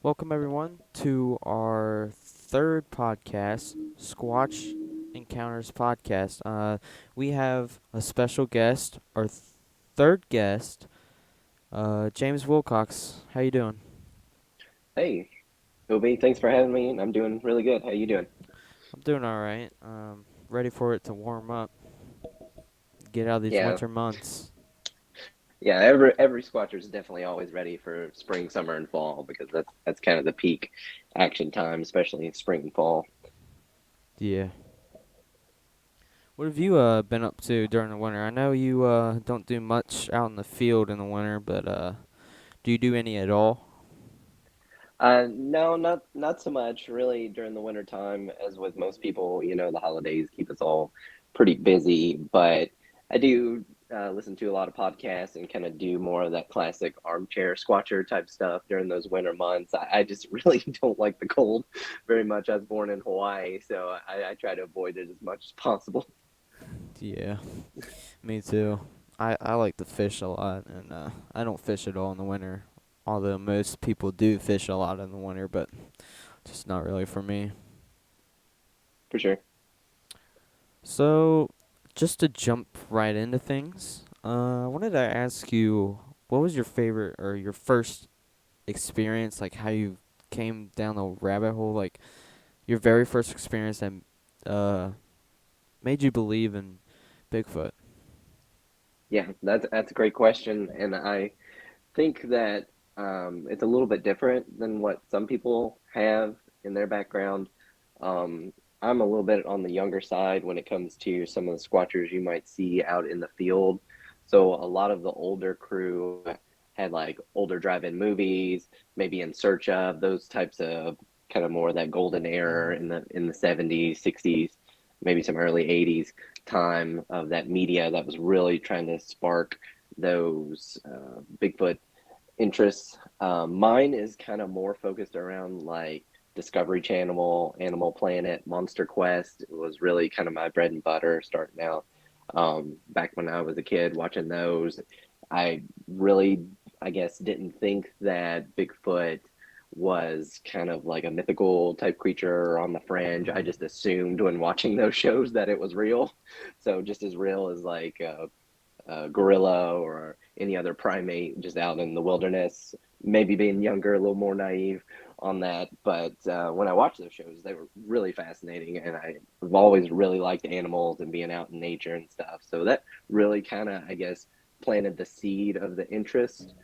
Welcome everyone to our third podcast, Squatch Encounters Podcast. We have a special guest, our third guest, James Wilcox. How you doing? Hey, Obi, thanks for having me. I'm doing really good. How you doing? I'm doing all right. Ready for it to warm up, get out of these Yeah, winter months. yeah. Every Squatcher is definitely always ready for spring, summer, and fall because that's kind of the peak action time, especially in spring and fall. Yeah. What have you been up to during the winter? I know you don't do much out in the field in the winter, but do you do any at all? No, not so much really during the winter time. As with most people, the holidays keep us all pretty busy. But I do listen to a lot of podcasts and kind of do more of that classic armchair squatcher type stuff during those winter months. I just really don't like the cold very much. I was born in Hawaii, so I try to avoid it as much as possible. Yeah. Me too. I like to fish a lot, and I don't fish at all in the winter. Although most people do fish a lot in the winter, but just not really for me. For sure. So, just to jump right into things, I wanted to ask you, what was your favorite or your first experience? Like how you came down the rabbit hole, like your very first experience that uh made you believe in Bigfoot. Yeah, that's a great question, and I think that it's a little bit different than what some people have in their background. Um, I'm a little bit on the younger side when it comes to some of the squatchers you might see out in the field. So a lot of the older crew had like older drive-in movies, maybe In Search of, those types of kind of more that golden era Mhm. in the 70s, 60s, maybe some early 80s time of that media that was really trying to spark those Bigfoot interests. Mine is kind of more focused around like Discovery Channel, Animal Planet, Monster Quest. It was really kind of my bread and butter starting out. Back when I was a kid watching those, I really, I guess, didn't think that Bigfoot was kind of like a mythical type creature on the fringe. I Mhm. just assumed when watching those shows that it was real. So just as real as like gorilla or any other primate just out in the wilderness. Maybe being younger, a little more naive on that. But when I watched those shows, they were really fascinating. And I've always really liked animals and being out in nature and stuff. So that really kind of, I guess, planted the seed of the interest.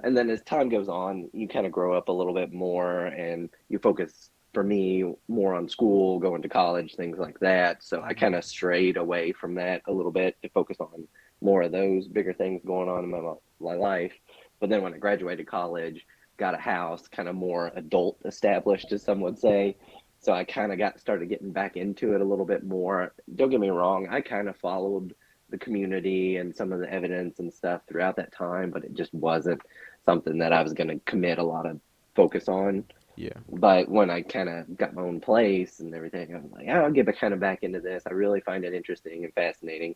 And then as time goes on, you kind of grow up a little bit more and you focus, for me, more on school, going to college, things like that. So I kind Mhm. of strayed away from that a little bit to focus on more of those bigger things going on in my life. But then when I graduated college, got a house, kind of more adult established, as some would say. So I kind of got started getting back into it a little bit more. Don't get me wrong, I kind of followed the community and some of the evidence and stuff throughout that time, but it just wasn't something that I was going to commit a lot of focus on. Yeah. But when I kind of got my own place and everything, I was like, I'll get kind of back into this. I really find it interesting and fascinating.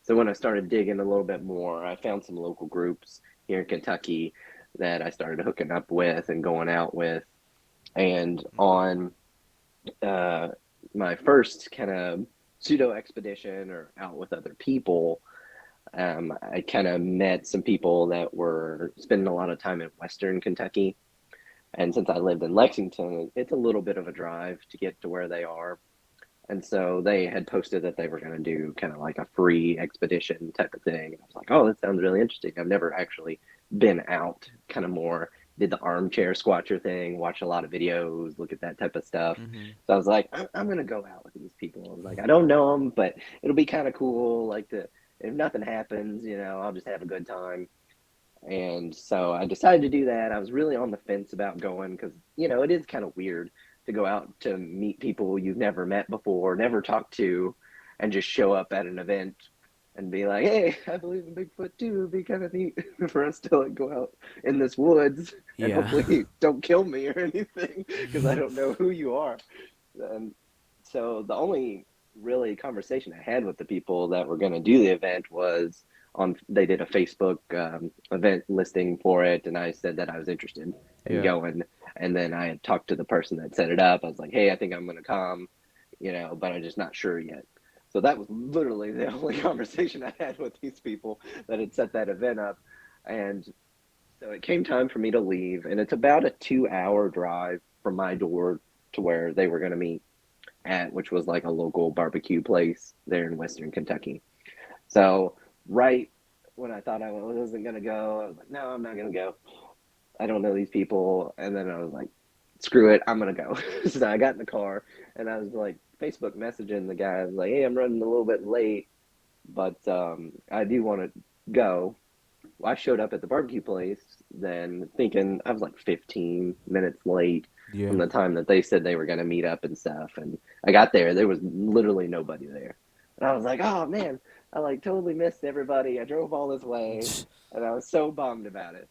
So when I started digging a little bit more, I found some local groups here in Kentucky that I started hooking up with and going out with. And Mhm. on uh, my first kind of pseudo expedition or out with other people, I kind of met some people that were spending a lot of time in Western Kentucky. And since I lived in Lexington, it's a little bit of a drive to get to where they are. And so they had posted that they were going to do kind of like a free expedition type of thing. And I was like, oh, that sounds really interesting. I've never actually been out, kind of more did the armchair squatcher thing, watch a lot of videos, look at that type of stuff. Mhm. So I was like, I'm going to go out with these people. I was like, I don't know them, but it'll be kind of cool. Like, if nothing happens, I'll just have a good time. And so I decided to do that. I was really on the fence about going because, it is kind of weird to go out to meet people you've never met before, never talked to, and just show up at an event and be like, hey, I believe in Bigfoot too. It'd be kind of neat for us to like go out in this woods and Yeah. hopefully don't kill me or anything because I don't know who you are. And so the only really conversation I had with the people that were going to do the event was they did a Facebook event listing for it, and I said that I was interested in Yeah. going. And then I had talked to the person that set it up. I was like, hey, I think I'm going to come, but I'm just not sure yet. So that was literally the only conversation I had with these people that had set that event up. And so it came time for me to leave, and it's about a 2-hour drive from my door to where they were going to meet at, which was like a local barbecue place there in Western Kentucky. So right when I thought I wasn't going to go, I was like, no, I'm not going to go. I don't know these people. And then I was like, screw it, I'm going to go. So I got in the car and I was like Facebook messaging the guy. I was like, hey, I'm running a little bit late, but I do want to go. Well, I showed up at the barbecue place then thinking I was like 15 minutes late Yeah. from the time that they said they were going to meet up and stuff. And I got there was literally nobody there. And I was like, oh man, I like totally missed everybody. I drove all this way and I was so bummed about it.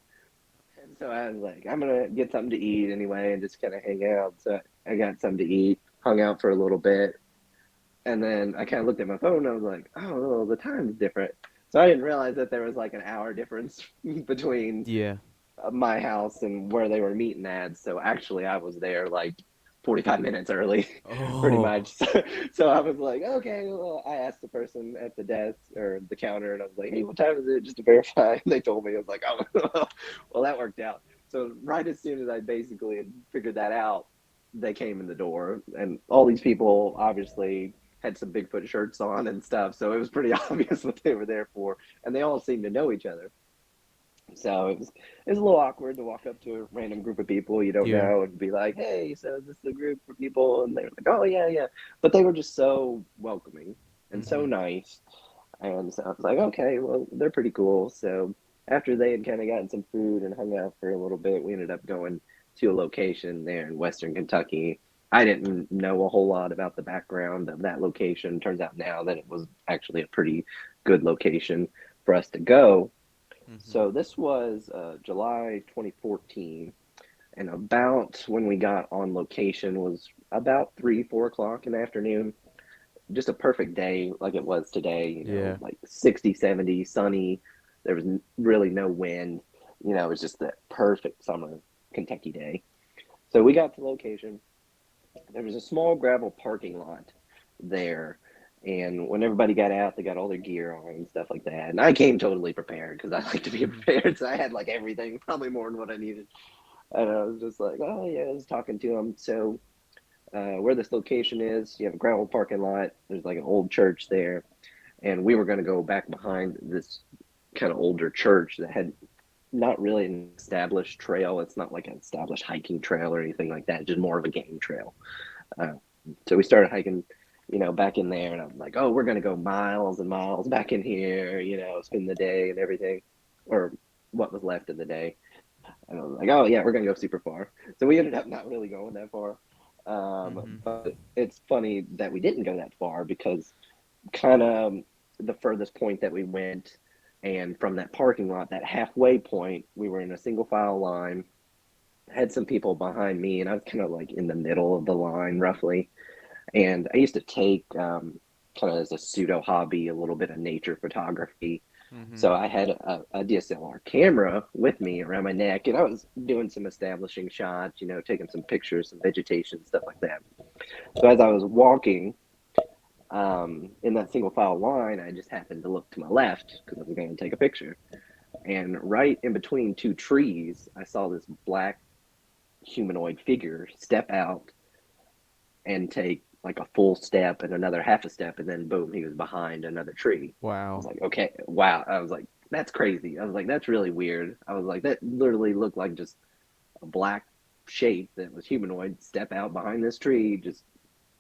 And so I was like, I'm going to get something to eat anyway and just kind of hang out. So I got something to eat, hung out for a little bit. And then I kind of looked at my phone and I was like, oh, well, the time's different. So I didn't realize that there was like an hour difference between Yeah. my house and where they were meeting at. So actually, I was there like 45 minutes early, pretty Oh. much. So I was like, okay, well, I asked the person at the desk or the counter, and I was like, hey, what time is it? Just to verify. And they told me. I was like, oh, well, that worked out. So right as soon as I basically had figured that out, they came in the door, and all these people obviously had some Bigfoot shirts on and stuff. So it was pretty obvious what they were there for, and they all seemed to know each other. So it was a little awkward to walk up to a random group of people you don't Yeah. know and be like, "Hey, so is this the group of people?" And they were like, "Oh yeah, yeah," but they were just so welcoming and so Mhm. nice. And so I was like, "Okay, well, they're pretty cool." So after they had kind of gotten some food and hung out for a little bit, we ended up going to a location there in Western Kentucky. I didn't know a whole lot about the background of that location. Turns out now that it was actually a pretty good location for us to go. Mhm. So this was July 2014, and about when we got on location was about 3, 4 o'clock in the afternoon. Just a perfect day like it was today, Yeah. like 60, 70, sunny. There was really no wind. It was just the perfect summer Kentucky day. So we got to location. There was a small gravel parking lot there. And when everybody got out, they got all their gear on and stuff like that. And I came totally prepared because I like to be Mhm. prepared. So I had like everything, probably more than what I needed. And I was just like, oh, yeah, I was talking to them. So where this location is, you have a gravel parking lot. There's like an old church there. And we were going to go back behind this kind of older church that had not really an established trail. It's not like an established hiking trail or anything like that, just more of a game trail. Uh, so we started hiking, back in there, and I'm like, oh, we're gonna go miles and miles back in here, spend the day and everything, or what was left of the day. And I was like, oh yeah, we're gonna go super far. So we ended up not really going that far. Mhm. But it's funny that we didn't go that far because kind of the furthest point that we went, and from that parking lot, that halfway point, we were in a single file line. Had some people behind me, and I was kind of like in the middle of the line, roughly. And I used to take kind of as a pseudo hobby a little bit of nature photography. Mhm. So I had a DSLR camera with me around my neck, and I was doing some establishing shots, taking some pictures, some vegetation, stuff like that. So as I was walking in that single file line, I just happened to look to my left because I was going to take a picture. And right in between two trees, I saw this black humanoid figure step out and take like a full step and another half a step, and then boom, he was behind another tree. I was Wow. like, okay, wow. I was like, that's crazy. I was like, that's really weird. I was like, that literally looked like just a black shape that was humanoid step out behind this tree, just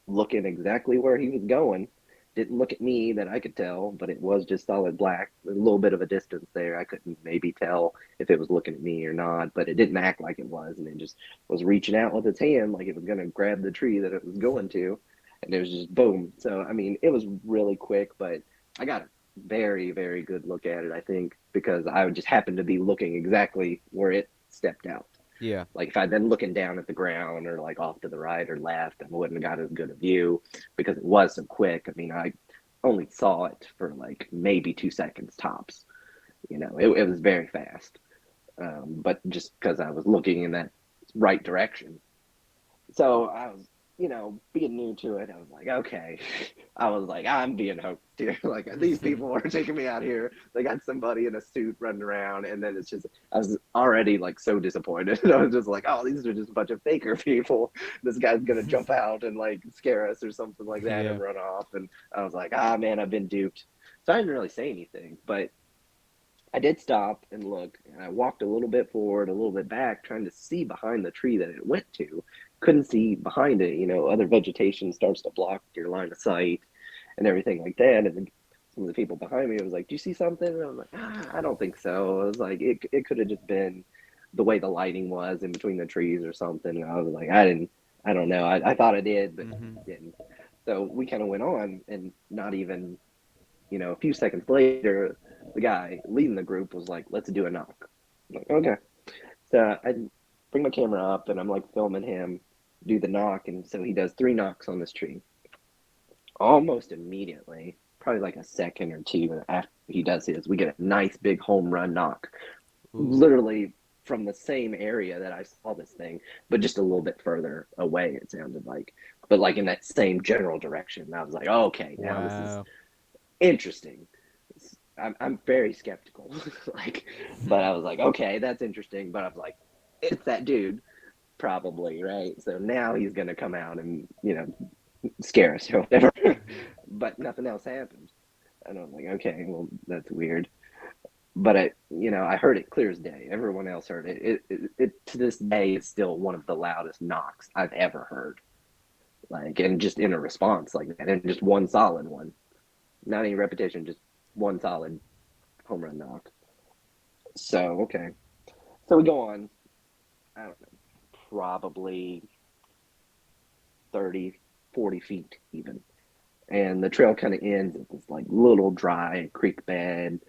looking exactly where he was going. Didn't look at me that I could tell, but it was just solid black. A little bit of a distance there. I couldn't maybe tell if it was looking at me or not, but it didn't act like it was. And it just was reaching out with its hand like it was going to grab the tree that it was going to. And it was just boom. So, I mean, it was really quick, but I got a very, very good look at it, I think, because I just happened to be looking exactly where it stepped out. Yeah. Like if I'd been looking down at the ground or like off to the right or left, I wouldn't have got as good a view because it was so quick. I mean, I only saw it for like maybe 2 seconds tops. It was very fast. But just because I was looking in that right direction. So I was, being new to it, I was like, okay. I was like, I'm being hooked here. Like, these people are taking me out here. They got somebody in a suit running around, and then it's just, I was already like so disappointed. I was just like, oh, these are just a bunch of faker people. This guy's gonna jump out and like scare us or something like that Yeah. and run off. And I was like, ah, man, I've been duped. So I didn't really say anything, but I did stop and look, and I walked a little bit forward, a little bit back, trying to see behind the tree that it went to. Couldn't see behind it. Other vegetation starts to block your line of sight and everything like that. And then some of the people behind me was like, "Do you see something?" And I was like, I don't think so. I was like, it could have just been the way the lighting was in between the trees or something. And I was like, I don't know. I thought I did, but Mhm. didn't. So we kind of went on, and not even a few seconds later, the guy leading the group was like, "Let's do a knock." I'm like, okay. So I bring my camera up and I'm like filming him do the knock. And so he does 3 knocks on this tree. Almost immediately, probably like a second or two after he does his, we get a nice big home run knock, Ooh. literally from the same area that I saw this thing, but just a little bit further away, it sounded like, but like in that same general direction. And I was like, oh, okay, now this is Wow. interesting. I'm very skeptical, like, but I was like, okay, that's interesting. But I was like, it's that dude, probably, right? So now he's gonna come out and scare us or whatever. Mhm. But nothing else happened, and I'm like, okay, well, that's weird. But I heard it clear as day. Everyone else heard it. It to this day is still one of the loudest knocks I've ever heard. Like, and just in a response like that, and just one solid one, not any repetition, just one solid home run knock. So, okay. So we go on, I don't know, probably 30, 40 feet even. And the trail kind of ends at this like little dry creek bed,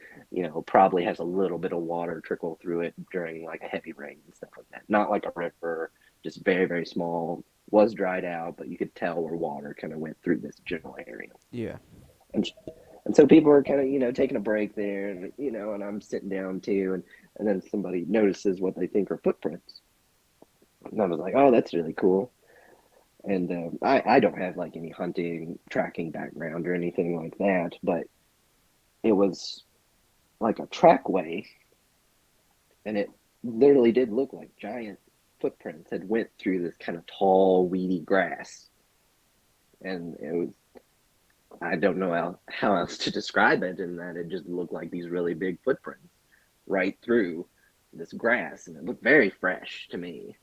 probably has a little bit of water trickle through it during like a heavy rain and stuff like that. Not like a river, just very, very small. Was dried out, but you could tell where water kind of went through this general area. Yeah. And and so people are kind of taking a break there, and and I'm sitting down too, and then somebody notices what they think are footprints, and I was like, oh, that's really cool. And I don't have like any hunting tracking background or anything like that, but it was like a trackway, and it literally did look like giant footprints had went through this kind of tall weedy grass, and it was, I don't know how else to describe it, in that it just looked like these really big footprints right through this grass, and it looked very fresh to me.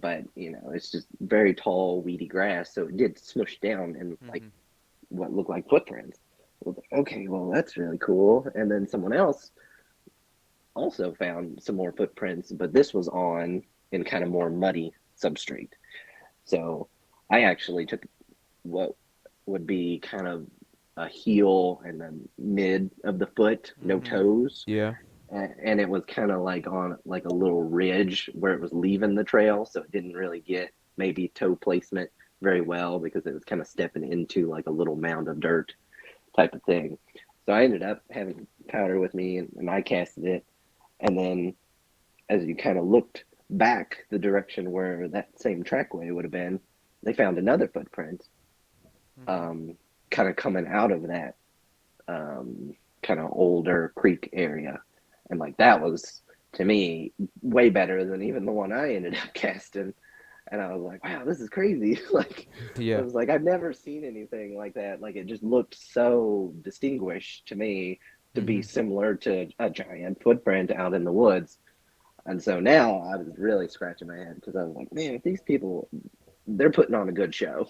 But it's just very tall, weedy grass, so it did smush down and like Mhm. what looked like footprints. I was like, okay, well, that's really cool. And then someone else also found some more footprints, but this was on in kind of more muddy substrate. So I actually took what would be kind of a heel and then mid of the foot, no Mhm. toes. Yeah. And it was kind of like on like a little ridge where it was leaving the trail. So it didn't really get maybe toe placement very well because it was kind of stepping into like a little mound of dirt type of thing. So I ended up having powder with me, and I casted it. And then as you kind of looked back the direction where that same trackway would have been, they found another footprint, Mhm. um, kind of coming out of that kind of older creek area. And like that was to me way better than even the one I ended up casting. And I was like, wow, this is crazy. Like, I Yeah. was like, I've never seen anything like that. Like, it just looked so distinguished to me to be Mhm. similar to a giant footprint out in the woods. And so now I was really scratching my head because I was like, man, if these people, they're putting on a good show.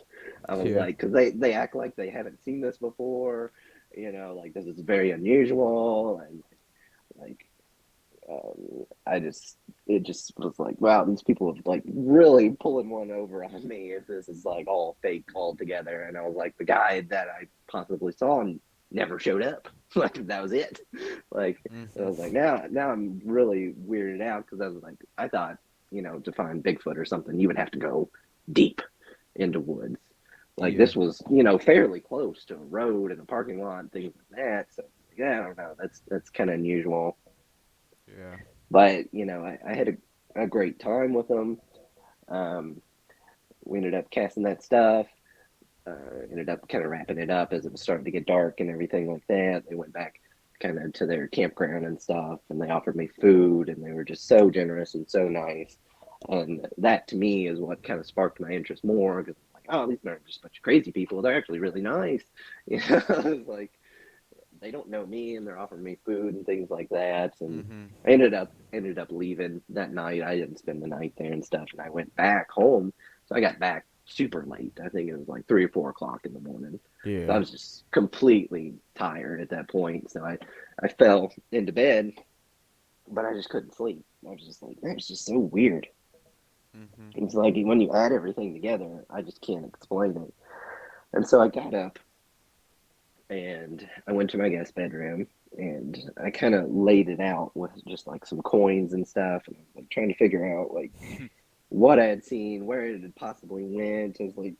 I was Yeah. like, because they act like they haven't seen this before, like this is very unusual. And like, I just, it just was like, wow, these people are like really pulling one over on me if this is like all fake altogether. And I was like, the guy that I possibly saw never showed up. Like that was it. Like I Mhm. was like, now I'm really weirded out because I was like, I thought, to find Bigfoot or something, you would have to go deep into woods. Like Yeah. this was, fairly close to a road and a parking lot and things like that. So yeah, I don't know. That's kind of unusual. Yeah. But I had a great time with them. Um, we ended up casting that stuff. Ended up kind of wrapping it up as it was starting to get dark and everything like that. They went back kind of to their campground and stuff, and they offered me food, and they were just so generous and so nice. And that to me is what kind of sparked my interest more because I'm like, oh, these aren't just a bunch of crazy people. They're actually really nice. You know, it's like they don't know me and they're offering me food and things like that. And Mhm. I ended up leaving that night. I didn't spend the night there and stuff, and I went back home. So I got back super late. I think it was like 3 or 4 o'clock in the morning. So I Yeah. was just completely tired at that point. So I fell into bed, but I just couldn't sleep. I was just like, that's just so weird. Mhm. It's like when you add everything together, I just can't explain it. And so I got up and I went to my guest bedroom and I kind of laid it out with just like some coins and stuff, and I was like trying to figure out like what I had seen, where it had possibly went. I was like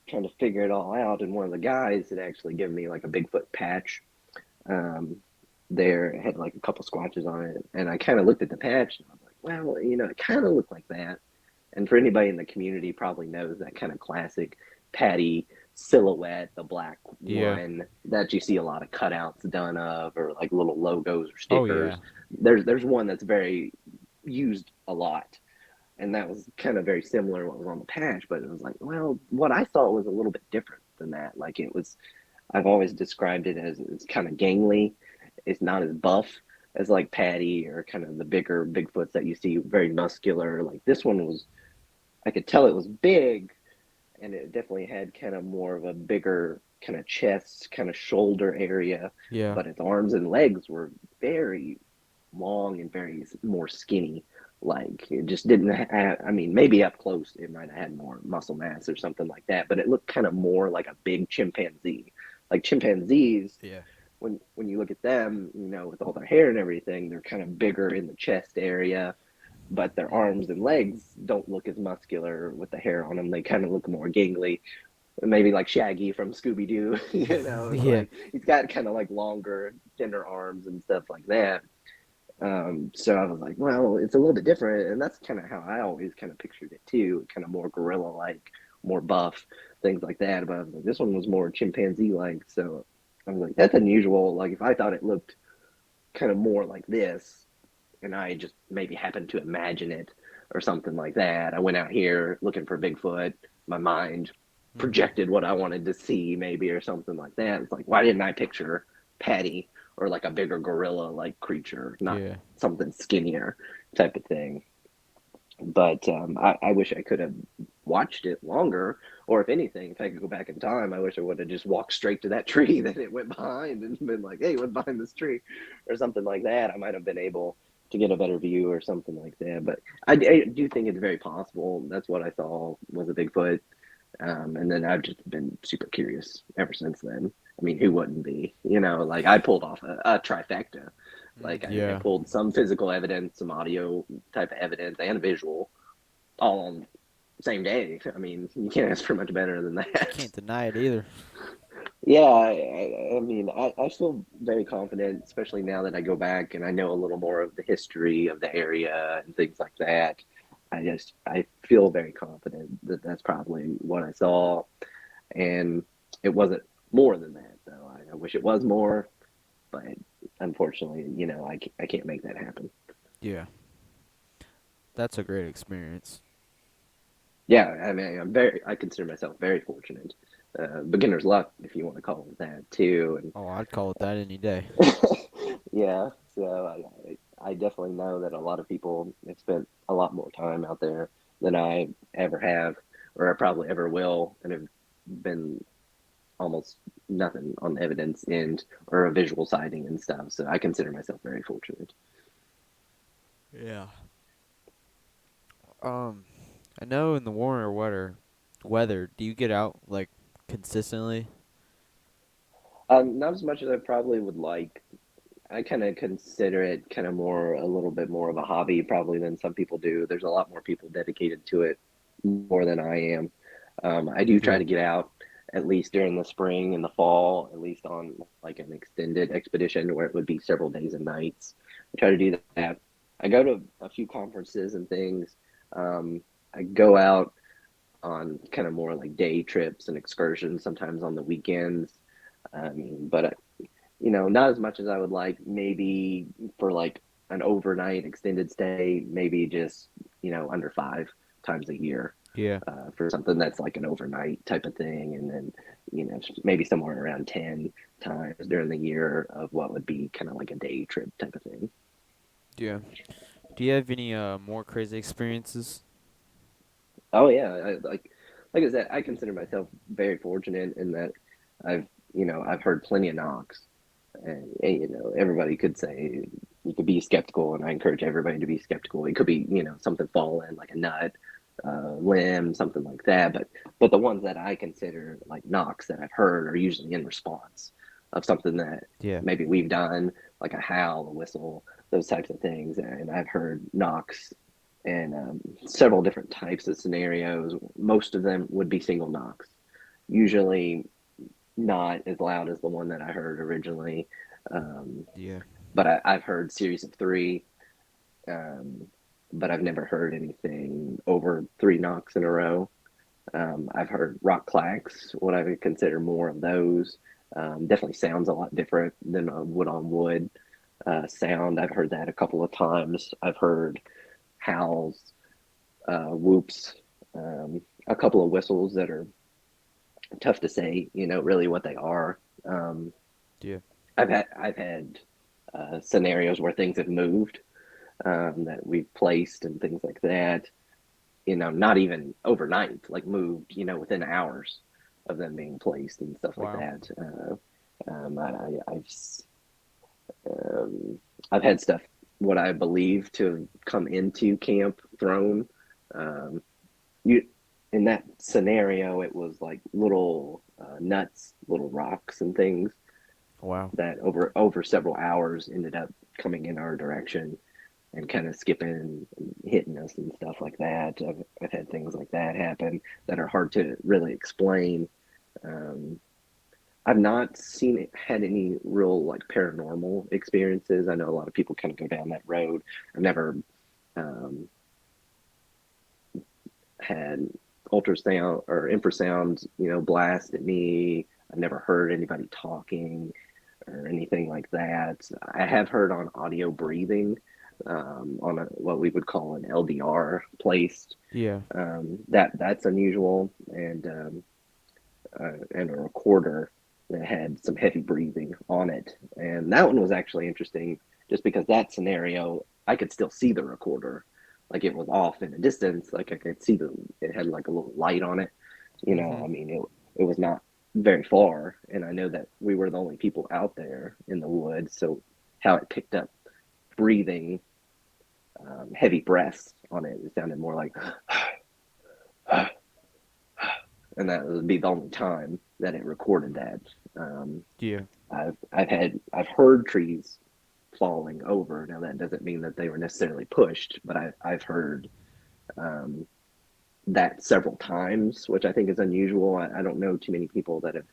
trying to figure it all out, and one of the guys had actually given me like a Bigfoot patch. Um, there it had like a couple squatches on it, and I kind of looked at the patch and I was like, well, it kind of looked like that. And for anybody in the community, probably knows that kind of classic patty silhouette, the black Yeah. one that you see a lot of cutouts done of, or like little logos or Oh yeah. stickers. There's one that's very used a lot, and that was kind of very similar to what was on the patch. But it was like, well, what I saw was a little bit different than that. Like it was, I've always described it as it's kind of gangly. It's not as buff as like Patty or kind of the bigger Bigfoots that you see, very muscular. Like this one was, I could tell it was big, and it definitely had kind of more of a bigger kind of chest, kind of shoulder area, Yeah. but its arms and legs were very long and very more skinny. Like it just didn't have, I mean, maybe up close it might have had more muscle mass or something like that, but it looked kind of more like a big chimpanzee. Like chimpanzees, Yeah. when you look at them, with all their hair and everything, they're kind of bigger in the chest area, but their Mhm. arms and legs don't look as muscular with the hair on them. They kind of look more gangly, maybe like Shaggy from Scooby Doo. It's Yeah. like he's got kind of like longer, thinner arms and stuff like that. So I was like, well, it's a little bit different, and that's kind of how I always kind of pictured it too, kind of more gorilla-like, more buff, things like that. But I was like, this one was more chimpanzee-like, so I was like, that's unusual. Like if I thought it looked kind of more like this, and I just maybe happened to imagine it or something like that. I went out here looking for Bigfoot. My mind Mhm. projected what I wanted to see, maybe, or something like that. It's like, why didn't I picture Patty or like a bigger gorilla like creature, not Yeah. something skinnier type of thing? But I wish I could have watched it longer, or if anything, if I could go back in time, I wish I would have just walked straight to that tree that it went behind and been like, "Hey, what's behind this tree?" or something like that. I might have been able to get a better view or something like that. But I do think it's very possible. That's what I saw was a Bigfoot, and then I've just been super curious ever since then. I mean, who wouldn't be? Like I pulled off a trifecta. Like I Yeah. pulled some physical evidence, some audio type of evidence, and a visual all on the same day. I mean, you can't ask for much better than that. Can't deny it either. Yeah, I mean, I feel very confident, especially now that I go back and I know a little more of the history of the area and things like that. I feel very confident that that's probably what I saw, and it wasn't more than that. Though I wish it was more, but unfortunately, I can't make that happen. Yeah. That's a great experience. Yeah, I mean, I consider myself very fortunate. Beginner's luck, if you want to call it that, too. Oh, I'd call it that any day. And yeah, so I definitely know that a lot of people have spent a lot more time out there than I ever have, or I probably ever will, and have been almost nothing on the evidence end or a visual sighting and stuff. So I consider myself very fortunate. Yeah. Um, I know in the warmer weather, do you get out like consistently? Not as much as I probably would like. I kind of consider it kind of more a little bit more of a hobby probably than some people do. There's a lot more people dedicated to it more than I am. I do try Yeah. to get out at least during the spring and the fall, at least on like an extended expedition where it would be several days and nights. I try to do that. I go to a few conferences and things. Um, I go out on kind of more like day trips and excursions, sometimes on the weekends. But not as much as I would like. Maybe for like an overnight extended stay, maybe just under 5 times a year Yeah. for something that's like an overnight type of thing, and then maybe somewhere around 10 times during the year of what would be kind of like a day trip type of thing. Yeah. Do you have any more crazy experiences? Oh yeah, like I said, I consider myself very fortunate in that I've heard plenty of knocks, and everybody could say you could be skeptical, and I encourage everybody to be skeptical. It could be something falling like a nut, limb, something like that. But the ones that I consider like knocks that I've heard are usually in response of something that Yeah. maybe we've done, like a howl, a whistle, those types of things. And I've heard knocks in several different types of scenarios. Most of them would be single knocks, usually not as loud as the one that I heard originally. Um, Yeah. but I've heard series of three, um, but I've never heard anything over three knocks in a row. I've heard rock clacks, what I would consider more of those. Definitely sounds a lot different than a wood on wood sound. I've heard that a couple of times. I've heard howls, whoops, a couple of whistles that are tough to say, really what they are. Um, Yeah. I've had scenarios where things have moved that we've placed and things like that. Not even overnight, like moved, within hours of them being placed and stuff like Wow. that. Um, I, I've um, I've had stuff what I believe to have come into camp thrown. Um, you in that scenario, it was like little nuts, little rocks and things Wow. that over several hours ended up coming in our direction and kind of skipping and hitting us and stuff like that. I've had things like that happen that are hard to really explain. Um, I've not had any real like paranormal experiences. I know a lot of people kind of go down that road. I've never um, had ultrasound or infrasound, blast at me. I've never heard anybody talking or anything like that. I have heard on audio breathing on what we would call an LDR placed. Yeah. That's unusual, and a recorder that had some heavy breathing on it, and that one was actually interesting, just because that scenario I could still see the recorder, like it was off in a distance, like I could see it had like a little light on it. Mhm. I mean it was not very far, and I know that we were the only people out there in the woods, so how it picked up breathing, heavy breaths on it, it sounded more like and that would be the only time that it recorded that. Um, Yeah. I've heard trees falling over. Now that doesn't mean that they were necessarily pushed, but I've heard um, that several times, which I think is unusual. I don't know too many people that have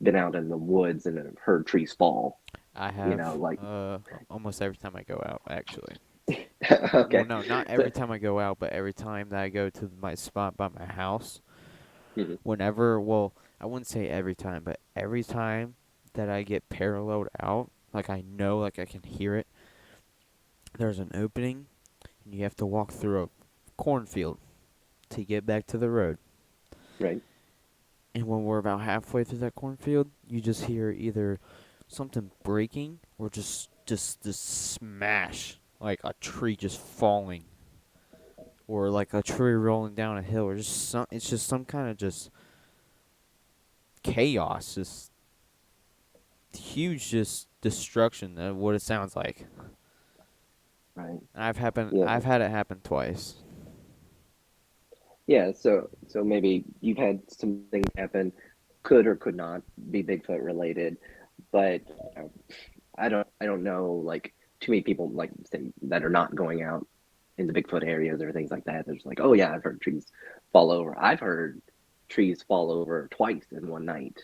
been out in the woods and have heard trees fall. I have Like almost every time I go out, actually. Well, okay, no, not so every time I go out, but every time that I go to my spot by my house. mhm, Whenever, well, I wouldn't say every time, but every time that I get paralleled out, like I know, like I can hear it, there's an opening, and you have to walk through a cornfield to get back to the road. right, And when we're about halfway through that cornfield, you just hear either something breaking or just this smash, like a tree just falling, or like a tree rolling down a hill, or just some. It's just some kind of just chaos, just huge, just destruction. What it sounds like. right, yeah, I've had it happen twice. yeah. So maybe you've had some things happen, could or could not be Bigfoot related, but I don't know like too many people like say that are not going out in the Bigfoot areas or things like that. They're just like, oh yeah, I've heard trees fall over. I've heard trees fall over twice in one night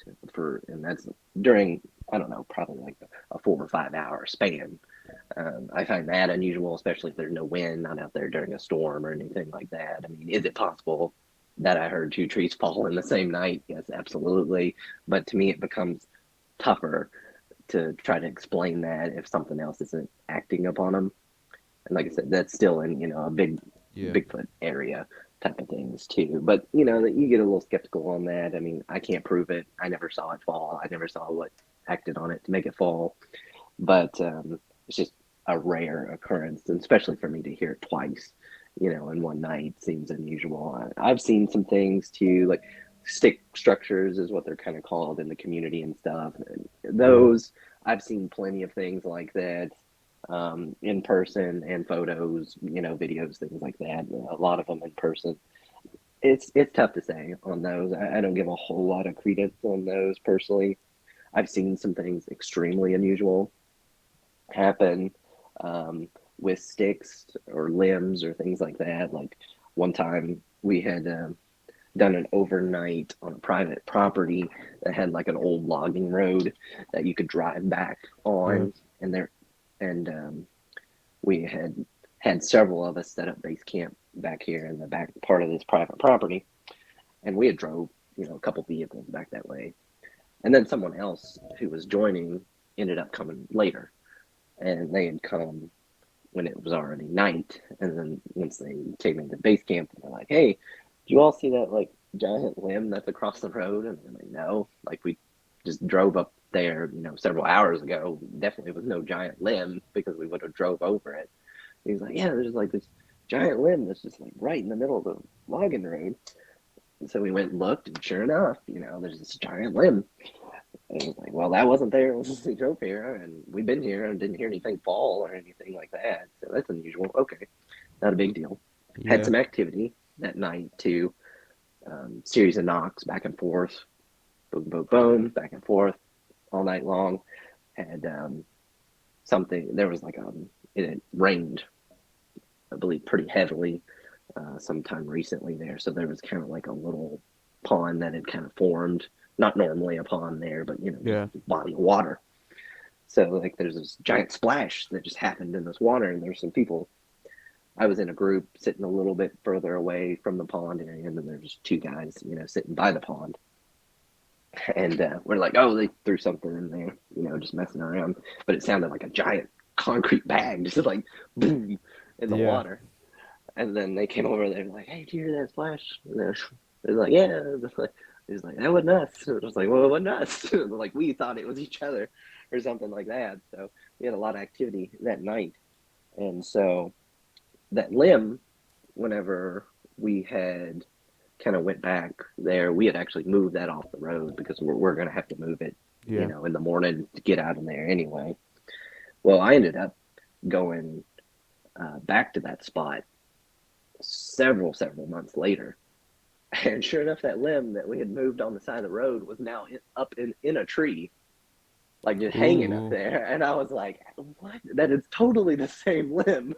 and that's during I don't know, probably like a 4 or 5 hour span. I find that unusual, especially if there's no wind, not out there during a storm or anything like that. I mean, is it possible that I heard two trees fall in the same night? Yes, absolutely. But to me, it becomes tougher to try to explain that if something else isn't acting upon them. And like I said, that's still in, a Yeah. Bigfoot area type of things too. But that you get a little skeptical on that. I mean, I can't prove it. I never saw it fall. I never saw what acted on it to make it fall. But it's just a rare occurrence, and especially for me to hear it twice, in one night seems unusual. I've seen some things too, like stick structures is what they're kind of called in the community and stuff. And Yeah. those I've seen plenty of things like that in person and photos, videos, things like that. A lot of them in person. It's tough to say on those. I don't give a whole lot of credence on those personally. I've seen some things extremely unusual happen um, with sticks or limbs or things like that. Like one time we had done an overnight on a private property that had like an old logging road that you could drive back Yeah. on, and there, and we had several of us set up base camp back here in the back part of this private property, and we had drove a couple vehicles back that way, and then someone else who was joining ended up coming later, and they had come when it was already night. And then once they came into base camp, they're like, "Hey, did you all see that like giant limb that's across the road?" And I'm like, "No, like we just drove up there, several hours ago. Definitely was no giant limb because we would have drove over it." And he's like, "Yeah, there's like this giant limb that's just like right in the middle of the logging road." And so we went and looked, and sure enough, there's this giant limb. And I was like, well, that wasn't there when we drove here, and we've been here and didn't hear anything fall or anything like that. So that's unusual. Okay, not a big deal. Had Yeah. some activity that night too. Series of knocks back and forth, boom, boom, boom, back and forth all night long. Had something. There was like it had rained, I believe, pretty heavily sometime recently there. So there was kind of like a little pond that had kind of formed. Not normally a pond there, but just Yeah. a body of water. So like there's this giant splash that just happened in this water, and there's some people. I was in a group sitting a little bit further away from the pond area, and then there's two guys, sitting by the pond, and we're like, oh, they threw something in there, just messing around, but it sounded like a giant concrete bag, just like boom in the Yeah. water. And then they came over there like, hey, did you hear that splash? And they're like, yeah. He's like, that wasn't us. It was like, well, it wasn't us. Like we thought it was each other or something like that. So we had a lot of activity that night. And so that limb, whenever we had kind of went back there, we had actually moved that off the road because we're going to have to move it, Yeah. in the morning to get out of there anyway. Well, I ended up going back to that spot several months later. And sure enough, that limb that we had moved on the side of the road was now up in a tree, like just hanging up Ooh. there. And I was like, what? That is totally the same limb,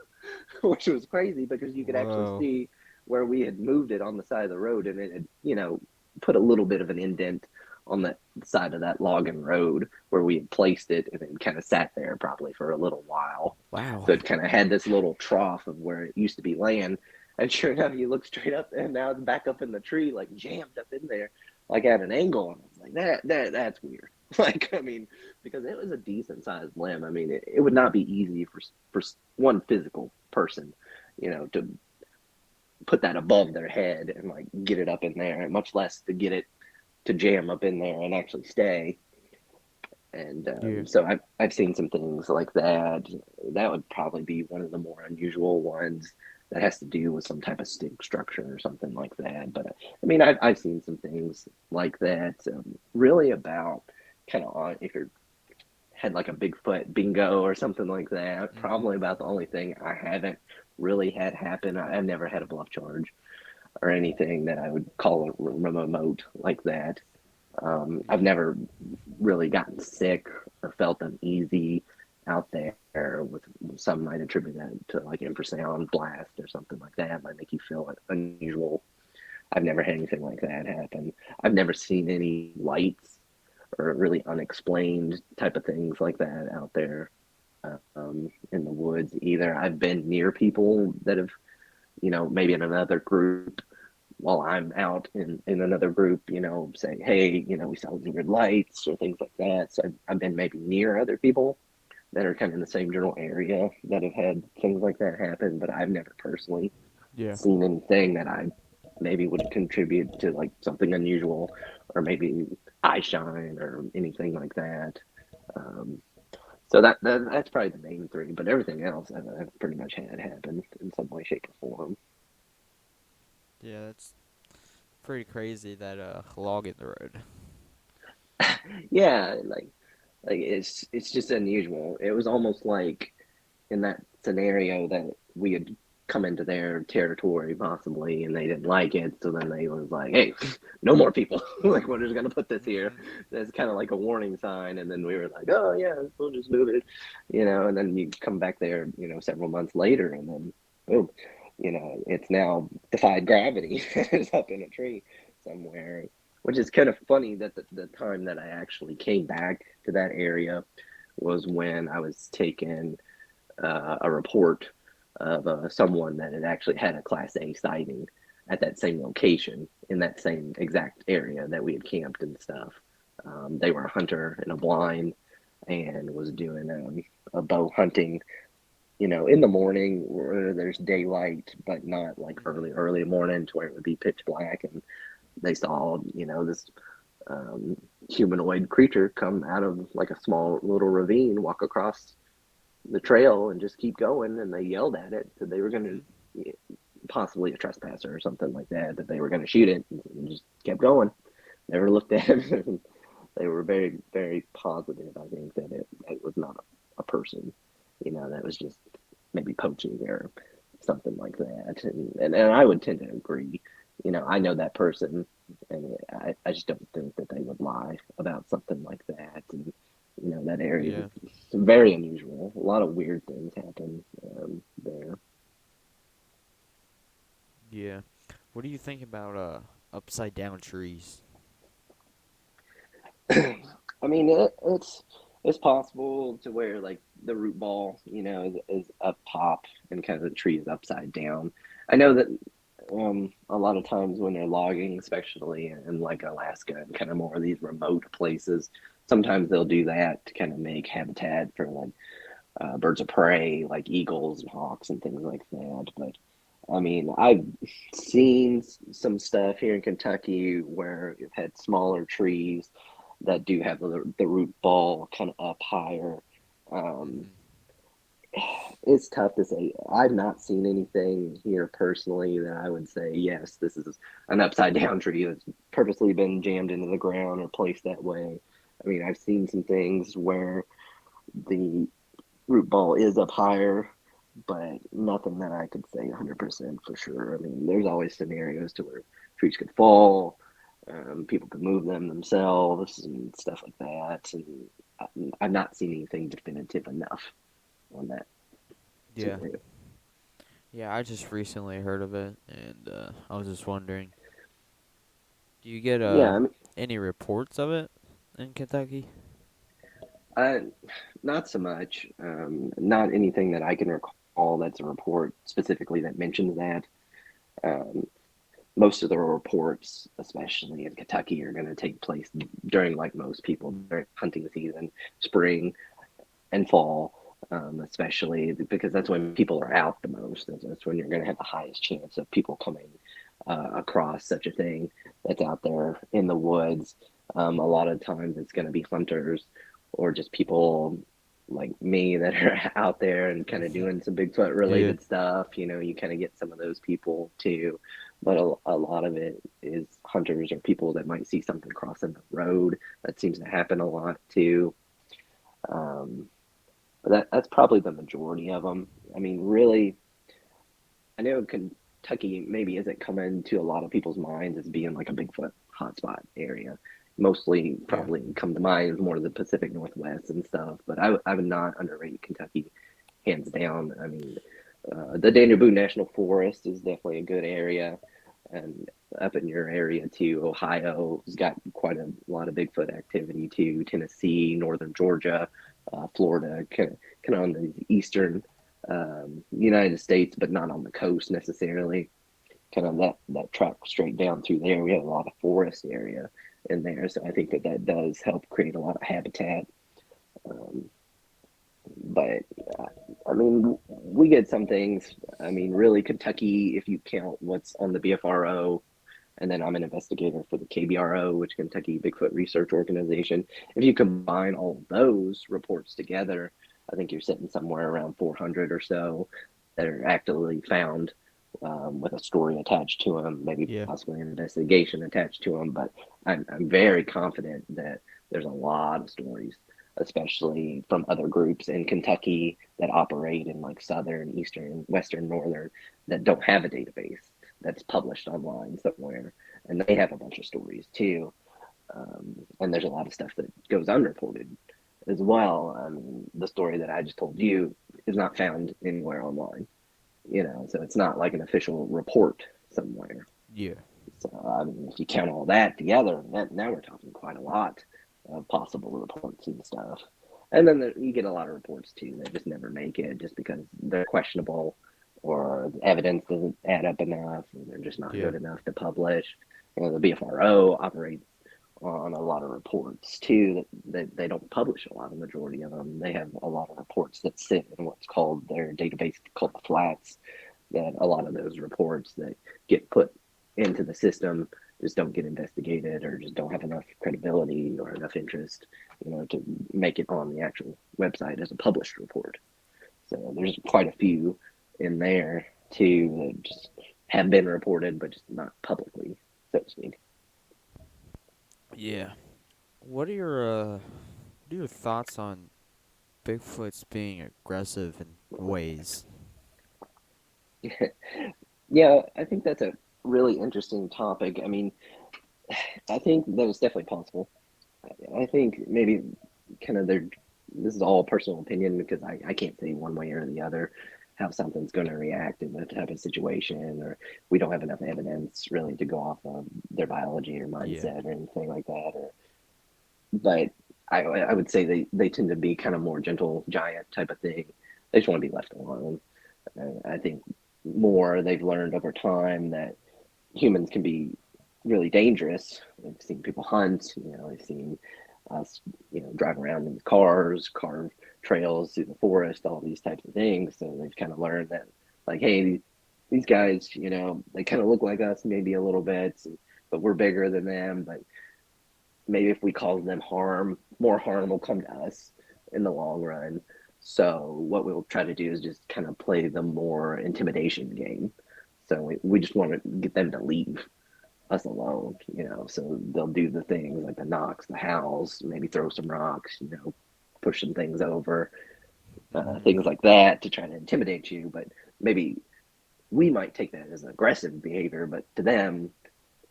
which was crazy because you could actually Whoa. see where we had moved it on the side of the road, and it had, put a little bit of an indent on the side of that logging road where we had placed it, and it kind of sat there probably for a little while. Wow. So it kind of had this little trough of where it used to be laying. And sure enough, you look straight up, and now it's back up in the tree, like jammed up in there, like at an angle. And I was like, that's weird. Like, I mean, because it was a decent sized limb. I mean, it would not be easy for one physical person, to put that above their head and like get it up in there, and much less to get it to jam up in there and actually stay. And Yeah. so I've seen some things like that. That would probably be one of the more unusual ones that has to do with some type of stick structure or something like that. But I mean, I've seen some things like that. Really about kind of on if you're had like a Bigfoot bingo or something like that. Mm-hmm. Probably about the only thing I haven't really had happen. I've never had a bluff charge or anything that I would call a remote like that. I've Yeah. never really gotten sick or felt uneasy out there. With some might attribute that to like infrasound blast or something like that. Might make you feel unusual. I've never had anything like that happen. I've never seen any lights or really unexplained type of things like that out there. in the woods either. I've been near people that have, maybe in another group while I'm out in another group, saying, hey, we saw weird lights or things like that. So I've been maybe near other people that are kind of in the same general area that have had things like that happen, but I've never personally Yeah. seen anything that I maybe would contribute to like something unusual or maybe eye shine or anything like that. Um, so that's probably the main three, but everything else I've pretty much had happen in some way, shape, or form. Yeah, that's pretty crazy that log in the road. Yeah, like it's just unusual. It was almost like in that scenario that we had come into their territory possibly and they didn't like it, so then they was like, hey, no more people. Like we're just gonna put this here. Mhm. That's kind of like a warning sign, and then we were like, oh yeah, we'll just move it, and then you come back there, several months later, and then boom, it's now defied gravity. It's up in a tree somewhere, which is kind of funny that the time that I actually came back to that area was when I was taking a report of someone that had actually had a Class A sighting at that same location in that same exact area that we had camped and stuff. They were a hunter in a blind and was doing a bow hunting, in the morning where there's daylight, but not like Mhm. early morning to where it would be pitch black. And they saw, this um, humanoid creature come out of like a small little ravine, walk across the trail and just keep going. And they yelled at it that they were going Mhm. to possibly a trespasser or something like that, that they were going to shoot it, and just kept going. Never looked at it. They were very, very positive, I think, that it was not a person, that was just maybe poaching or something like that. And I would tend to agree. I know that person, and I just don't think that they would lie about something like that. And, that area is Yeah. very unusual. A lot of weird things happen there. Yeah. What do you think about upside down trees? I mean, it's possible to where like the root ball, is up top and kind of the tree is upside down. I know that a lot of times when they're logging, especially in like Alaska and kind of more of these remote places, sometimes they'll do that to kind of make habitat for like birds of prey, like eagles and hawks and things like that. But I mean, I've seen some stuff here in Kentucky where you've had smaller trees that do have the root ball kind of up higher. Um, Mhm. it's tough to say. I've not seen anything here personally that I would say, yes, this is an upside down tree that's purposely been jammed into the ground or placed that way. I mean, I've seen some things where the root ball is up higher, but nothing that I could say 100% for sure. I mean, there's always scenarios to where trees could fall, people could move them themselves and stuff like that. And I've not seen anything definitive enough on that Yeah. scenario. Yeah, I just recently heard of it, and I was just wondering, do you get Yeah, I mean, any reports of it in Kentucky? I, not so much. Not anything that I can recall that's a report specifically that mentions that. Um, most of the reports, especially in Kentucky, are going to take place during, like most people, during hunting season, spring and fall, especially because that's when people are out the most. That's when you're going to have the highest chance of people coming across such a thing that's out there in the woods. A lot of times it's going to be hunters or just people like me that are out there and kind of Mhm. doing some Bigfoot Yeah. related stuff. You kind of get some of those people too. But a lot of it is hunters or people that might see something crossing the road. That seems to happen a lot too. Um, but that's probably the majority of them. I mean, really, I know Kentucky maybe isn't coming to a lot of people's minds as being like a Bigfoot hotspot area. Mostly, Yeah. probably come to mind more of the Pacific Northwest and stuff. But I would not underrate Kentucky, hands down. I mean, the Daniel Boone National Forest is definitely a good area, and up in your area too, Ohio has got quite a lot of Bigfoot activity too. Tennessee, northern Georgia, Florida, kind of on the eastern United States, but not on the coast necessarily. Kind of that track straight down through there. We have a lot of forest area in there, so I think that does help create a lot of habitat. Um, but I mean, we get some things. I mean, really, Kentucky, if you count what's on the BFRO, and then I'm an investigator for the KBRO, which Kentucky Bigfoot Research Organization. If you combine all of those reports together, I think you're sitting somewhere around 400 or so that are actively found with a story attached to them, maybe Yeah. possibly an investigation attached to them. But I'm very confident that there's a lot of stories, especially from other groups in Kentucky that operate in like southern, eastern, western, northern, that don't have a database that's published online somewhere, and they have a bunch of stories too. And there's a lot of stuff that goes unreported as well. I mean, the story that I just told you is not found anywhere online, so it's not like an official report somewhere. Yeah. So, I mean, if you count all that together, now we're talking quite a lot of possible reports and stuff. And then you get a lot of reports too that just never make it just because they're questionable or the evidence doesn't add up enough or they're just not Yeah. good enough to publish. The BFRO operates on a lot of reports too that they don't publish a lot. The majority of them, they have a lot of reports that sit in what's called their database called the flats. That a lot of those reports that get put into the system just don't get investigated or just don't have enough credibility or enough interest, to make it on the actual website as a published report. So there's quite a few in there too that just have been reported, but just not publicly, so to speak. Yeah. What are your thoughts on Bigfoot's being aggressive in ways? Yeah, I think that's a really interesting topic. I mean, I think that it's definitely possible. I think maybe kind of their this is all personal opinion because I can't say one way or the other how something's going to react in that type of situation, or we don't have enough evidence really to go off of their biology or Yeah. mindset or anything like that. But I would say they tend to be kind of more gentle giant type of thing. They just want to be left alone. I think more they've learned over time that humans can be really dangerous. They've seen people hunt, they've seen us, drive around in cars, carve trails through the forest, all these types of things. So they've kind of learned that, like, hey, these guys, they kind of look like us maybe a little bit, but we're bigger than them. But maybe if we cause them harm, more harm will come to us in the long run. So what we'll try to do is just kind of play the more intimidation game. So we just want to get them to leave us alone, so they'll do the things like the knocks, the howls, maybe throw some rocks, push some things over, Mhm. things like that to try to intimidate you. But maybe we might take that as aggressive behavior, but to them,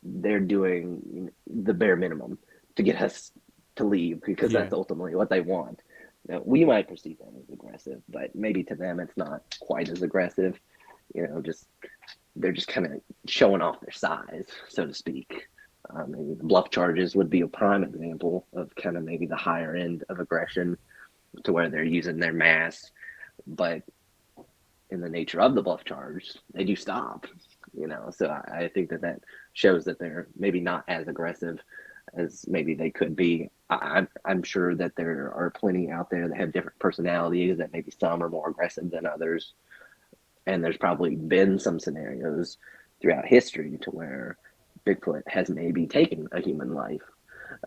they're doing the bare minimum to get us to leave because Yeah. that's ultimately what they want. Now, we might perceive that as aggressive, but maybe to them it's not quite as aggressive. Just they're just kind of showing off their size, so to speak. Maybe the bluff charges would be a prime example of kind of maybe the higher end of aggression to where they're using their mass, but in the nature of the bluff charge, they do stop. So I think that shows that they're maybe not as aggressive as maybe they could be. I'm sure that there are plenty out there that have different personalities. That maybe some are more aggressive than others, and there's probably been some scenarios throughout history to where Bigfoot has maybe taken a human life.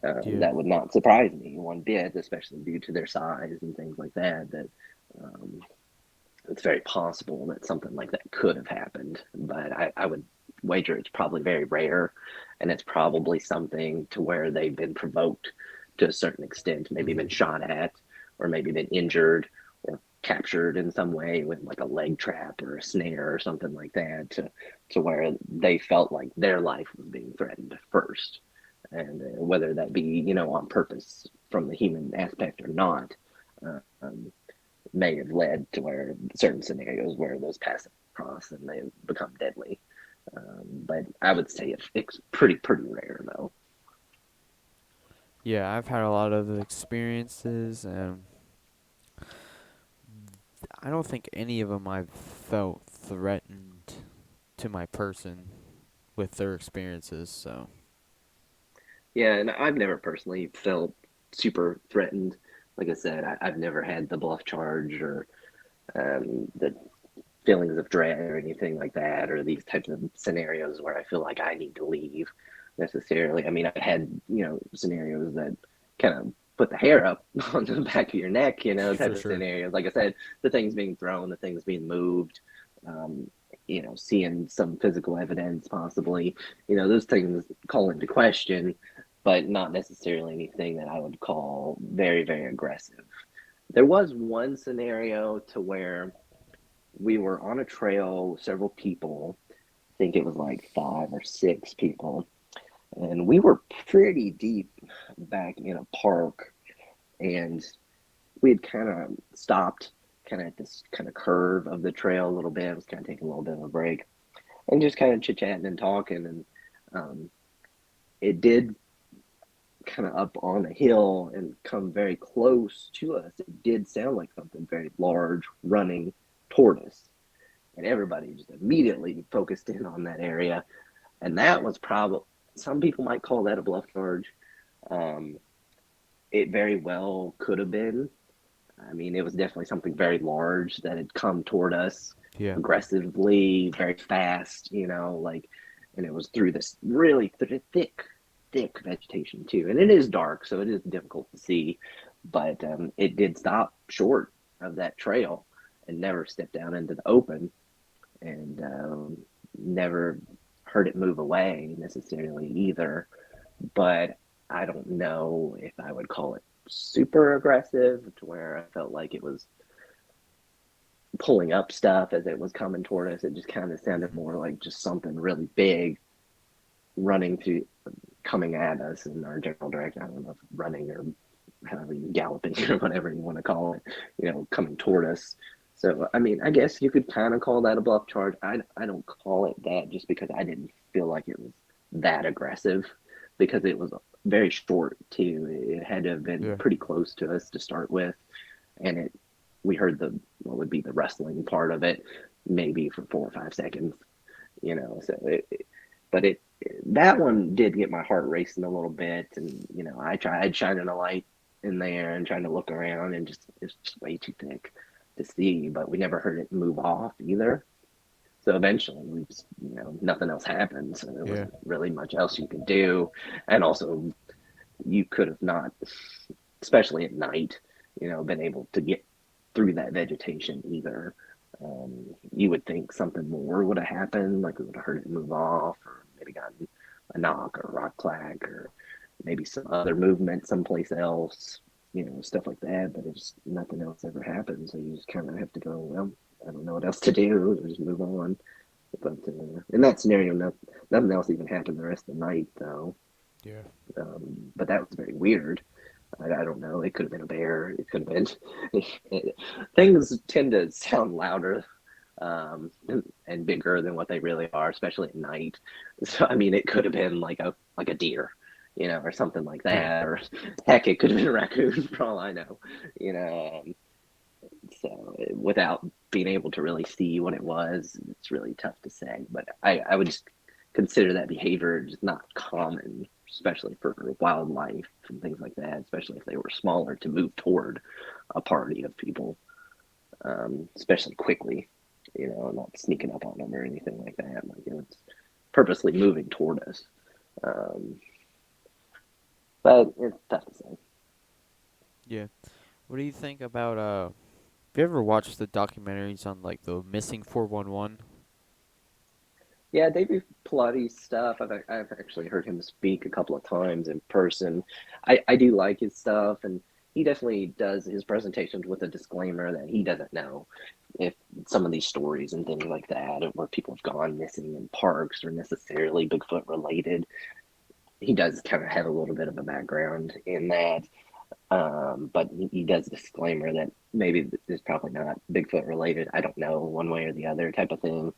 Yeah. That would not surprise me one bit, especially due to their size and things like that. That um, it's very possible that something like that could have happened, but I would wager it's probably very rare, and it's probably something to where they've been provoked to a certain extent, maybe been Mhm. shot at, or maybe been injured or captured in some way with like a leg trap or a snare or something like that, to where they felt like their life was being threatened first, and whether that be on purpose from the human aspect or not. Um, may have led to where certain scenarios where those pass across and they become deadly. But I would say it's pretty rare though. Yeah, I've had a lot of experiences, and I don't think any of them I've felt threatened to my person with their experiences. So Yeah, and I've never personally felt super threatened. Like I said, I've never had the bluff charge or the feelings of dread or anything like that, or these types of scenarios where I feel like I need to leave necessarily. I mean, I've had, scenarios that kind of put the hair up on the back of your neck, type for of sure. scenarios. Like I said, the things being thrown, the things being moved, um, seeing some physical evidence possibly, those things call into question, but not necessarily anything that I would call very, very aggressive. There was one scenario to where we were on a trail, several people. I think it was like 5 or 6 people, and we were pretty deep back in a park, and we had kind of stopped kind of at this kind of curve of the trail a little bit. I was kind of taking a little bit of a break and just kind of chit chatting and talking, and um, it did kind of up on a hill and come very close to us. It did sound like something very large running toward us, and everybody just immediately focused in on that area. And that was probably, some people might call that a bluff charge. Um, it very well could have been. I mean, it was definitely something very large that had come toward us Yeah. aggressively, very fast, like, and it was through this really thick, thick vegetation too. And it is dark, so it is difficult to see, but it did stop short of that trail and never stepped down into the open, and never heard it move away necessarily either. But I don't know if I would call it super aggressive to where I felt like it was pulling up stuff as it was coming toward us. It just kind of sounded Hmm. more like just something really big running through, coming at us in our general direction. I don't know if running or however you galloping or whatever you want to call it, coming toward us. So I mean, I guess you could kind of call that a bluff charge. I don't call it that just because I didn't feel like it was that aggressive, because it was very short too. It had to have been Yeah. pretty close to us to start with, and we heard the what would be the rustling part of it maybe for 4 or 5 seconds, So but it that one did get my heart racing a little bit, and I tried shining a light in there and trying to look around, and just it's just way too thick to see. But we never heard it move off either. So eventually, we just nothing else happened. So there Yeah. wasn't really much else you could do, and also you could have not, especially at night, been able to get through that vegetation either. You would think something more would have happened, like we would have heard it move off, or maybe gotten a knock or a rock clack, or maybe some other movement someplace else, stuff like that. But it's nothing else ever happened, so you just kind of have to go, well, I don't know what else to do, just move on. But in that scenario, nothing else even happened the rest of the night, though. Yeah. But that was very weird. I don't know. It could have been a bear. It could have been. Things tend to sound louder and bigger than what they really are, especially at night. So I mean, it could have been like a deer, or something like Yeah. that, or heck, it could have been a raccoon for all I know, you know. So without being able to really see what it was, it's really tough to say. But I would just consider that behavior just not common, especially for wildlife and things like that, especially if they were smaller, to move toward a party of people, especially quickly, not sneaking up on them or anything like that. Like, it's purposely moving toward us. Um, but it's tough to say. Yeah. What do you think about have you ever watched the documentaries on like the missing 411? Yeah, David Pilates stuff. I've actually heard him speak a couple of times in person. I do like his stuff, and he definitely does his presentations with a disclaimer that he doesn't know if some of these stories and things like that, where people have gone missing in parks, are necessarily Bigfoot related. He does kind of have a little bit of a background in that, but he does a disclaimer that maybe it's probably not Bigfoot related. I don't know, one way or the other, type of thing.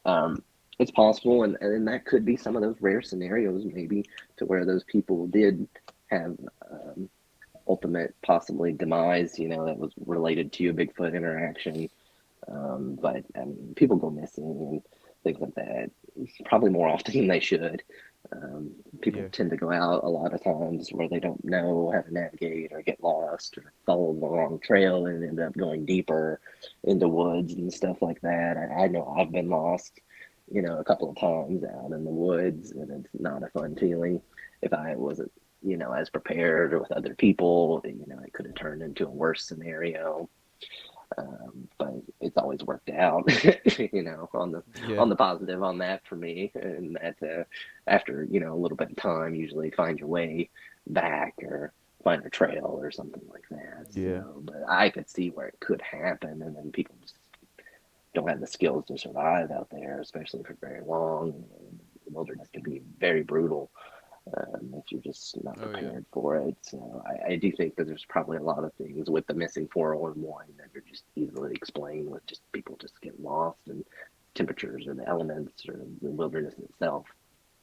Um, it's possible, and that could be some of those rare scenarios, maybe, to where those people did have ultimate possibly demise, that was related to a Bigfoot interaction. But I mean, people go missing and things like that, probably more often than they should. People Yeah. tend to go out a lot of times where they don't know how to navigate or get lost or follow the wrong trail and end up going deeper into woods and stuff like that. I know I've been lost, a couple of times out in the woods, and it's not a fun feeling. If I wasn't, as prepared or with other people, it could have turned into a worse scenario. But it's always worked out, Yeah. on the positive on that for me, and that after a little bit of time, usually find your way back or find a trail or something like that. Yeah. So, but I could see where it could happen, and then people just don't have the skills to survive out there, especially for very long. The wilderness can be very brutal if you're just not Oh yeah. prepared for it. So I do think that there's probably a lot of things with the missing 401 that are just easily explained with just people just get lost and temperatures or the elements or the wilderness itself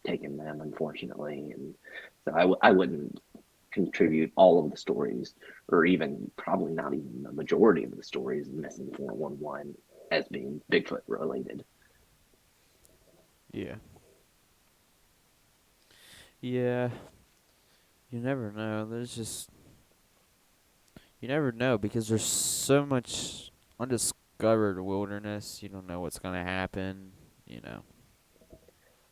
taking them, unfortunately. And so I wouldn't contribute all of the stories, or even probably not even the majority of the stories of missing 411 as being Bigfoot related. Yeah. Yeah. You never know. You never know because there's so much undiscovered wilderness. You don't know what's gonna happen. You know.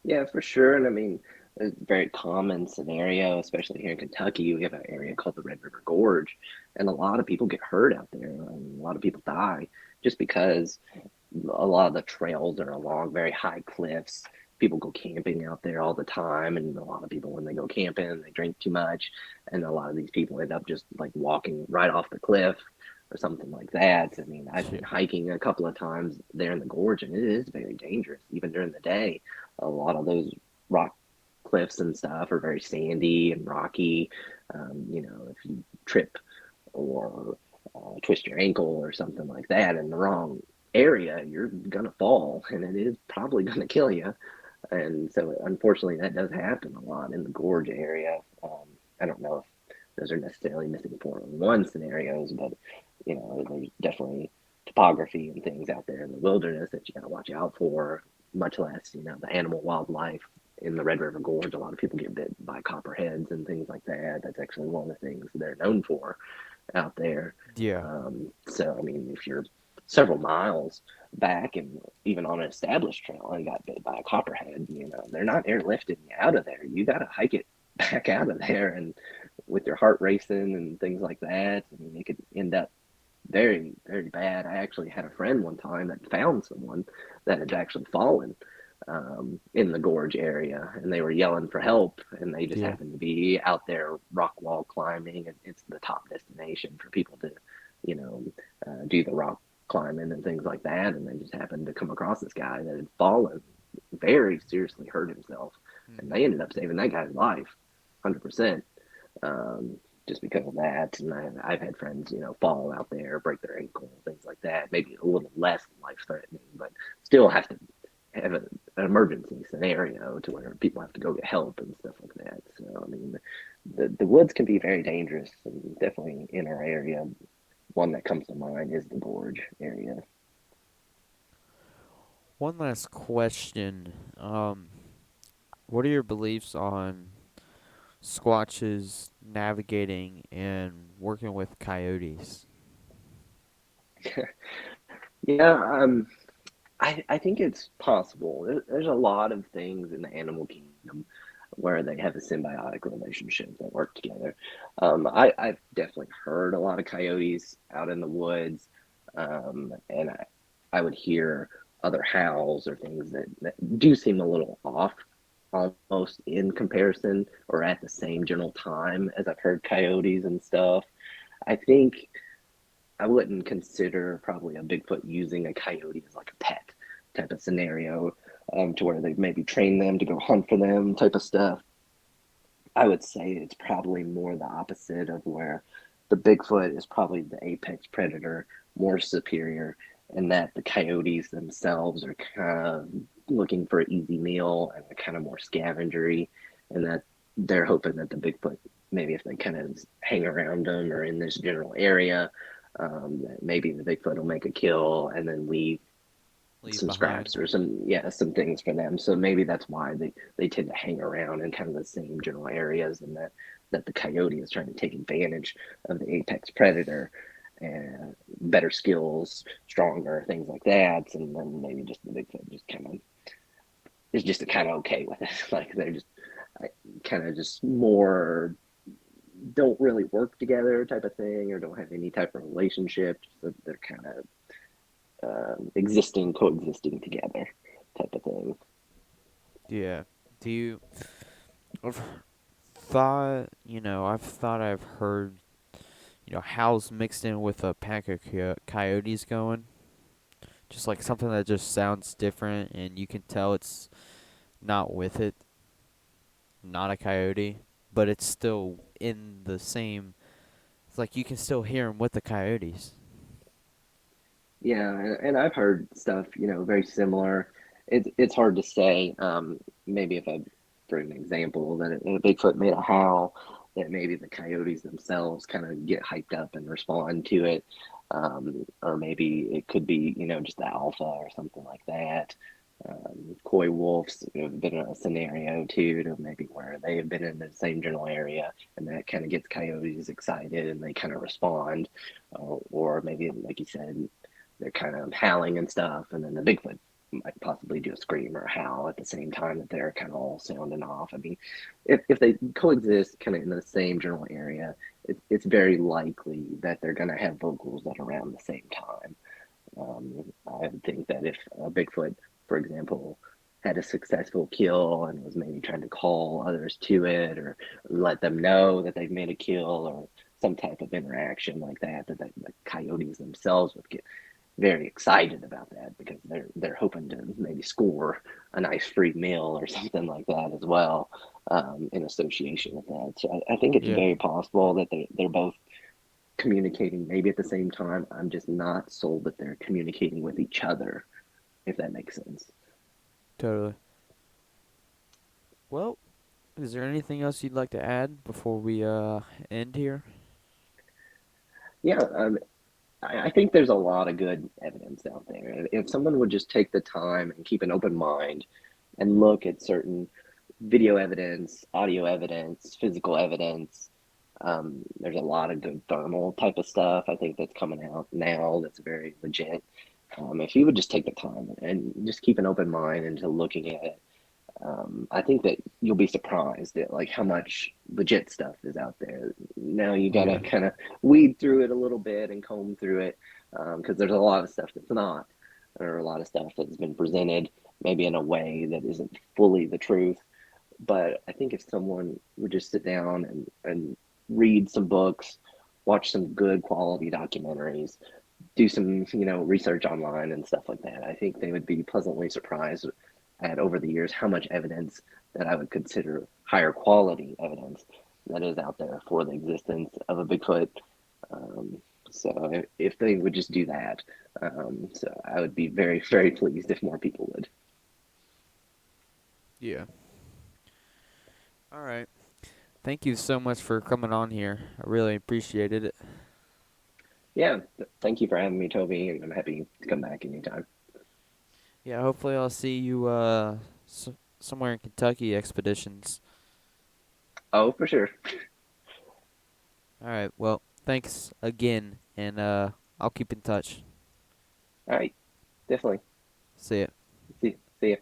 Yeah, for sure. And I mean, a very common scenario, especially here in Kentucky, we have an area called the Red River Gorge, and a lot of people get hurt out there. And a lot of people die just because a lot of the trails are along very high cliffs. People go camping out there all the time, and a lot of people, when they go camping, they drink too much, and a lot of these people end up just like walking right off the cliff or something like that. I mean, I've been Yeah. hiking a couple of times there in the gorge, and it is very dangerous, even during the day. A lot of those rock cliffs and stuff are very sandy and rocky. If you trip or twist your ankle or something like that in the wrong area, you're gonna fall, and it is probably gonna kill you. And so, unfortunately, that does happen a lot in the gorge area. I don't know if those are necessarily missing 401 scenarios, but there's definitely topography and things out there in the wilderness that you got to watch out for. Much less, the animal wildlife in the Red River Gorge. A lot of people get bit by copperheads and things like that. That's actually one of the things they're known for out there. Yeah. So, I mean, if you're several miles back and even on an established trail and got bit by a copperhead, they're not airlifting you out of there. You got to hike it back out of there, and with your heart racing and things like that, I mean, it could end up very, very bad. I actually had a friend one time that found someone that had actually fallen in the gorge area, and they were yelling for help, and they just Yeah. happened to be out there rock wall climbing, and it's the top destination for people to, do the rock climbing and things like that, and they just happened to come across this guy that had fallen, very seriously hurt himself, and Mhm. they ended up saving that guy's life, 100%. Um, just because of that. And I've had friends, fall out there, break their ankle, things like that. Maybe a little less life threatening, but still have to have an emergency scenario to where people have to go get help and stuff like that. So, I mean, the woods can be very dangerous, and definitely in our area. One that comes to mind is the gorge area. One last question. What are your beliefs on Squatches navigating and working with coyotes? Yeah, I think it's possible. There's a lot of things in the animal kingdom where they have a symbiotic relationship that work together. I've definitely heard a lot of coyotes out in the woods, and I would hear other howls or things that do seem a little off, almost in comparison or at the same general time as I've heard coyotes and stuff. I think I wouldn't consider probably a Bigfoot using a coyote as like a pet type of scenario, to where they maybe train them to go hunt for them type of stuff. I would say it's probably more the opposite of where the Bigfoot is probably the apex predator, more superior, and that the coyotes themselves are kind of looking for an easy meal and they're kind of more scavengery, and that they're hoping that the Bigfoot maybe if they kind of hang around them or in this general area, maybe the Bigfoot will make a kill and then leave Leave some behind. scraps or some things for them. So maybe that's why they tend to hang around in kind of the same general areas, and that the coyote is trying to take advantage of the apex predator and better skills, stronger things like that, and then maybe just the Bigfoot just kind of is just kind of okay with it. Like they're just kind of just more don't really work together type of thing, or don't have any type of relationship. So they're kind of coexisting together type of thing. Yeah. Do you? I've thought. I've thought I've heard. Howls mixed in with a pack of coyotes going. Just like something that just sounds different, and you can tell it's not with it, not a coyote, but it's still in the same. It's like you can still hear him with the coyotes. Yeah, and I've heard stuff, very similar. It's hard to say. Maybe if I, for an example, that a Bigfoot made a howl, that maybe the coyotes themselves kind of get hyped up and respond to it, or maybe it could be, just the alpha or something like that. Coy wolves have been in a scenario too, to maybe where they have been in the same general area, and that kind of gets coyotes excited and they kind of respond, or maybe like you said they're kind of howling and stuff, and then the Bigfoot might possibly do a scream or a howl at the same time that they're kind of all sounding off. I mean, if they coexist kind of in the same general area, it's very likely that they're going to have vocals at around the same time. I would think that if a Bigfoot, for example, had a successful kill and was maybe trying to call others to it or let them know that they've made a kill or some type of interaction like that, that the coyotes themselves would get very excited about that because they're hoping to maybe score a nice free meal or something like that as well, in association with that. So I think it's Yeah, very possible that they're both communicating maybe at the same time. I'm just not sold that they're communicating with each other, if that makes sense. totally. Well, is there anything else you'd like to add before we end here? Yeah, I think there's a lot of good evidence out there. If someone would just take the time and keep an open mind and look at certain video evidence, audio evidence, physical evidence, there's a lot of good thermal type of stuff I think that's coming out now that's very legit. If you would just take the time and just keep an open mind into looking at it, I think that you'll be surprised at like how much legit stuff is out there. Now you gotta Yeah, kind of weed through it a little bit and comb through it, because there's a lot of stuff that's not, or a lot of stuff that's been presented maybe in a way that isn't fully the truth. But I think if someone would just sit down and read some books, watch some good quality documentaries, do some research online and stuff like that, I think they would be pleasantly surprised at over the years how much evidence that I would consider higher quality evidence that is out there for the existence of a Bigfoot. Um, so if they would just do that, so I would be very, very pleased if more people would. yeah. All right. Thank you so much for coming on here. I really appreciated it. Yeah, thank you for having me, Toby, and I'm happy to come back anytime. Yeah, hopefully I'll see you somewhere in Kentucky expeditions. Oh, for sure. All right. Well, thanks again, and I'll keep in touch. All right, definitely. See ya. See you.